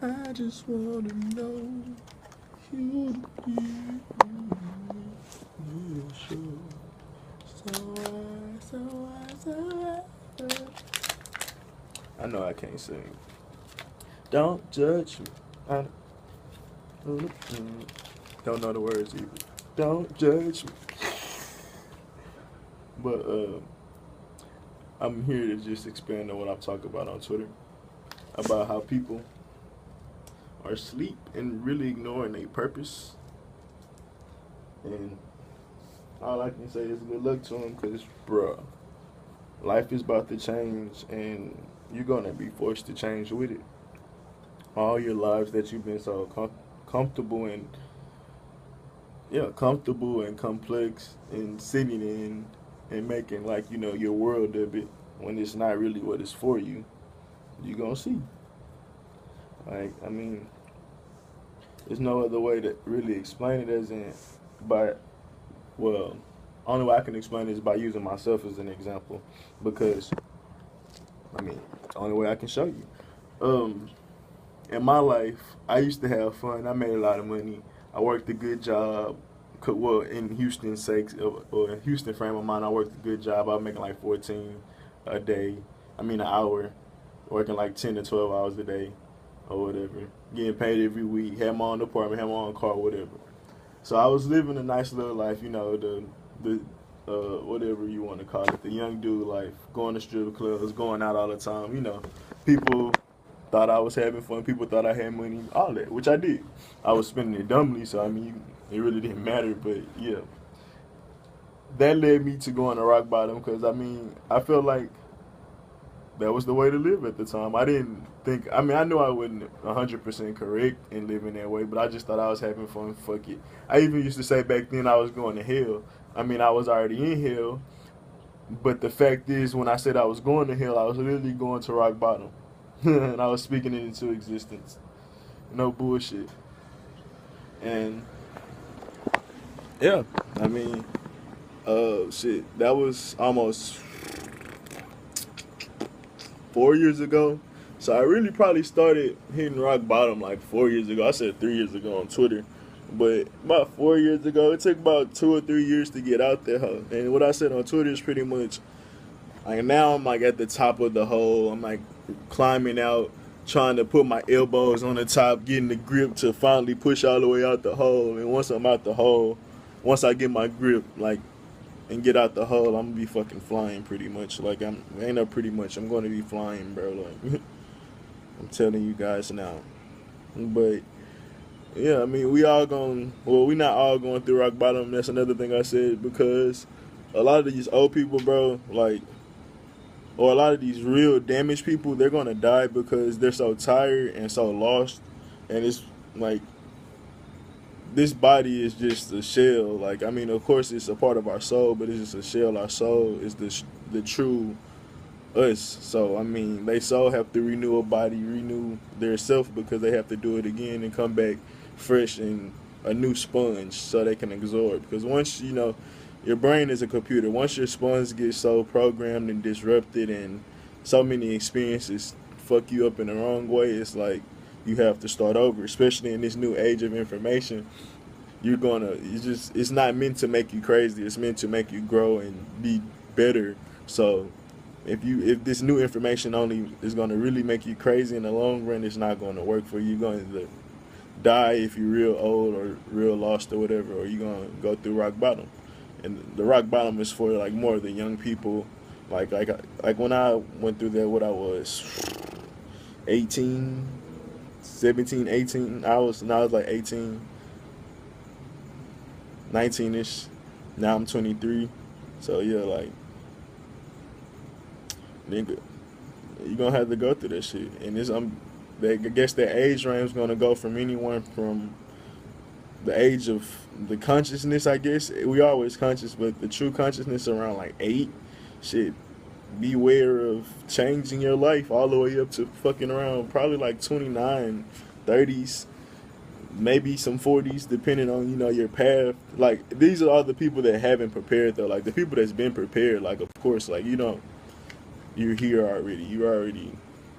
I just wanna know you to be sure. I know I can't sing. Don't judge me. I don't know the words either. Don't judge me. But I'm here to just expand on what I'm talking about on Twitter about how people are asleep and really ignoring their purpose. And all I can say is good luck to them because, bruh, life is about to change and you're going to be forced to change with it. All your lives that you've been so comfortable and, comfortable and complex and sitting in and making like, your world of it when it's not really what it's for you, you're going to see. Like, I mean, there's no other way to really explain it as in, but, well, only way I can explain it is by using myself as an example because, I mean, the only way I can show you. In my life, I used to have fun. I made a lot of money. I worked a good job. Well, in Houston's sake, or in Houston frame of mind, I worked a good job. I was making like 14 a day. I mean, an hour, working like 10 to 12 hours a day, or whatever. Getting paid every week. Had my own apartment, had my own car, whatever. So I was living a nice little life, the whatever you want to call it, the young dude life, going to strip clubs, going out all the time. People thought I was having fun. People thought I had money, all that, which I did. I was spending it dumbly, so I mean, it really didn't matter. But yeah, that led me to going to rock bottom because I mean, I felt like that was the way to live at the time. I didn't think. I mean, I knew I wasn't 100% correct in living that way, but I just thought I was having fun. Fuck it. I even used to say back then I was going to hell. I mean, I was already in hell, but the fact is, when I said I was going to hell, I was literally going to rock bottom, and I was speaking it into existence. No bullshit. And yeah, I mean, shit. That was almost 4 years ago. So I really probably started hitting rock bottom like 4 years ago. I said 3 years ago on Twitter. But about 4 years ago, it took about 2 or 3 years to get out there. Huh? And what I said on Twitter is pretty much like now I'm like at the top of the hole. I'm like climbing out, trying to put my elbows on the top, getting the grip to finally push all the way out the hole. And once I'm out the hole, once I get my grip, like and get out the hole, I'm gonna be fucking flying pretty much. Like ain't no pretty much. I'm gonna be flying, bro. Like I'm telling you guys now. But yeah, I mean we all going. Well, we not all going through rock bottom. That's another thing I said because a lot of these old people, bro, like or a lot of these real damaged people, they're gonna die because they're so tired and so lost, and it's like this body is just a shell. Like, I mean, of course, it's a part of our soul, but it's just a shell. Our soul is the true us. So, I mean, they soul have to renew a body, renew their self because they have to do it again and come back fresh and a new sponge so they can absorb. Because once, your brain is a computer. Once your sponge gets so programmed and disrupted and so many experiences fuck you up in the wrong way, it's like you have to start over, especially in this new age of information. It's not meant to make you crazy. It's meant to make you grow and be better. So if this new information only is going to really make you crazy in the long run, it's not going to work for you. You're going to die if you're real old or real lost or whatever, or you're going to go through rock bottom. And the rock bottom is for like more of the young people. Like when I went through that, what I was 18, 17, 18. I was like 18, 19ish. Now I'm 23. So yeah, like nigga, you gonna have to go through that shit. And I guess that age range is gonna go from anyone from the age of the consciousness. I guess we always conscious, but the true consciousness around like 8. Shit, beware of changing your life all the way up to fucking around probably like 29, 30s, maybe some 40s, depending on your path. Like these are all the people that haven't prepared though. Like the people that's been prepared, like of course, like you're here already.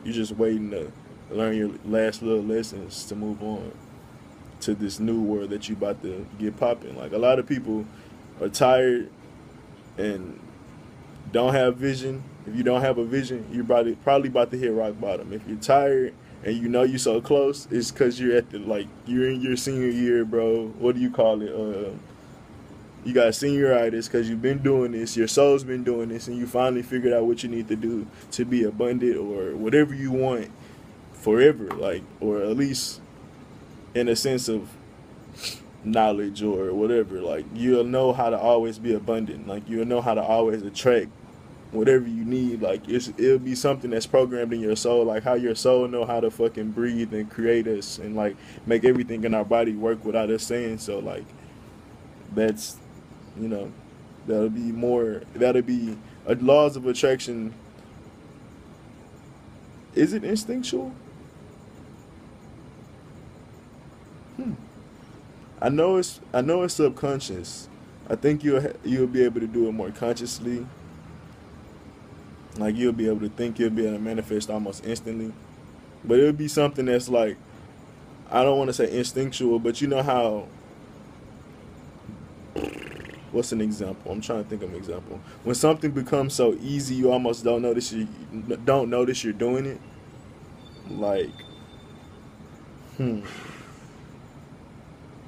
You're just waiting to learn your last little lessons to move on to this new world that you about to get popping. Like a lot of people are tired and don't have vision. If you don't have a vision, you're probably about to hit rock bottom. If you're tired and you know you're so close, it's because you're at the like you're in your senior year, bro. What do you call it? You got senioritis because you've been doing this. Your soul's been doing this, and you finally figured out what you need to do to be abundant or whatever you want forever. Like, or at least in a sense of knowledge or whatever. Like, you'll know how to always be abundant. Like, you'll know how to always attract whatever you need. Like, it'll be something that's programmed in your soul. Like how your soul know how to fucking breathe and create us and like make everything in our body work without us saying so. Like, that's, you know, that'll be laws of attraction. Is it instinctual? I know it's subconscious. I think you'll be able to do it more consciously. Like you'll be able to think, you'll be able to manifest almost instantly. But it'll be something that's like, I don't want to say instinctual, but you know how, what's an example? I'm trying to think of an example. When something becomes so easy, you almost don't notice you're doing it. Like,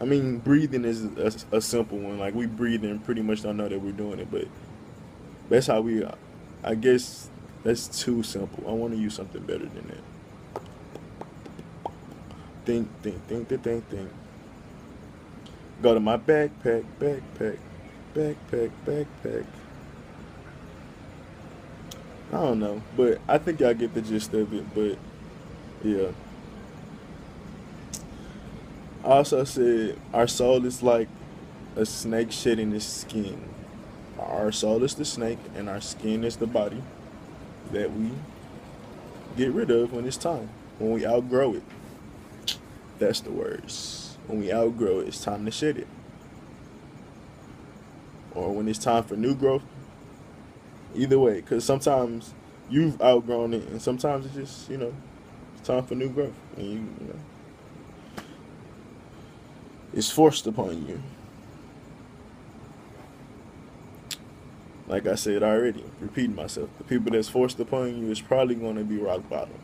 I mean, breathing is a simple one. Like, we breathe and pretty much don't know that we're doing it, but that's how we, I guess that's too simple. I want to use something better than that. Think. Go to my backpack. I don't know, but I think y'all get the gist of it, but yeah. I also said our soul is like a snake shedding its skin. Our soul is the snake and our skin is the body that we get rid of when it's time. When we outgrow it. That's the words. When we outgrow it, it's time to shed it. Or when it's time for new growth. Either way, because sometimes you've outgrown it and sometimes it's just, it's time for new growth. And you know, it's forced upon you. Like I said already, repeating myself, the people that's forced upon you is probably going to be rock bottom.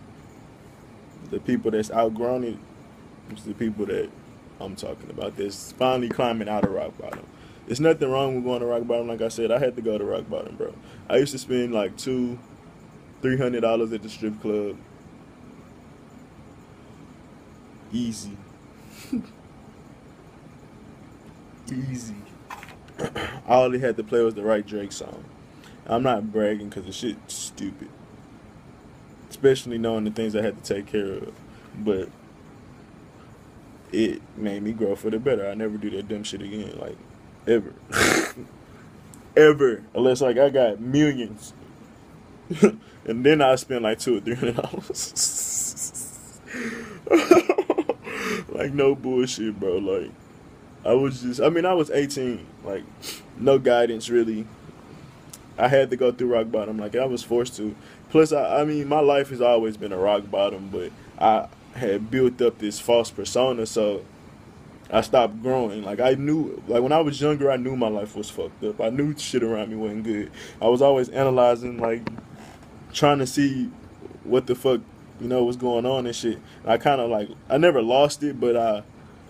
The people that's outgrown it is the people that I'm talking about that's finally climbing out of rock bottom. There's nothing wrong with going to rock bottom. Like I said, I had to go to rock bottom, bro. I used to spend like $200-$300 at the strip club. Easy. Easy. All they had to play was the right Drake song. I'm not bragging because the shit's stupid. Especially knowing the things I had to take care of. But it made me grow for the better. I never do that dumb shit again. Like, ever. Ever. Unless, like, I got millions. And then I spend like $200 or $300. Like, no bullshit, bro. Like, I was 18. Like, no guidance, really. I had to go through rock bottom. Like, I was forced to. Plus, I mean, my life has always been a rock bottom, but I had built up this false persona, so I stopped growing. Like, I knew, like, when I was younger, I knew my life was fucked up. I knew shit around me wasn't good. I was always analyzing, like, trying to see what the fuck, was going on and shit. I kind of, like, I never lost it, but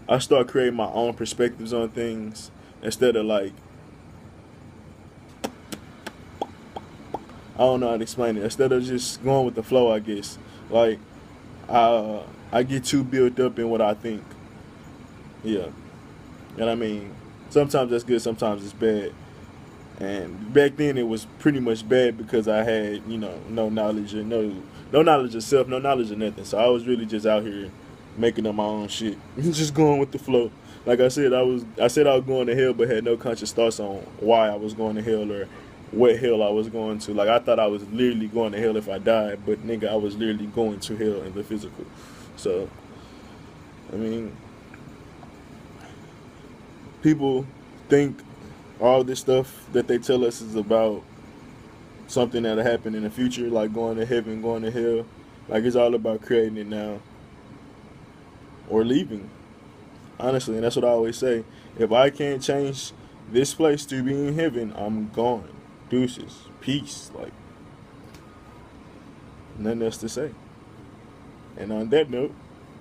I started creating my own perspectives on things instead of, like, I don't know how to explain it. Instead of just going with the flow, I guess. Like, I get too built up in what I think. Yeah. And I mean, sometimes that's good, sometimes it's bad. And back then it was pretty much bad because I had, no knowledge or no knowledge of self, no knowledge of nothing. So I was really just out here making up my own shit. Just going with the flow. Like I said, I was going to hell but had no conscious thoughts on why I was going to hell or what hell I was going to. Like, I thought I was literally going to hell if I died, but nigga, I was literally going to hell in the physical. So, I mean, people think all this stuff that they tell us is about something that'll happen in the future, like going to heaven, going to hell. Like, it's all about creating it now or leaving. Honestly, and that's what I always say. If I can't change this place to be in heaven, I'm gone. Deuces. Peace. Like, nothing else to say. And on that note,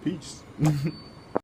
peace.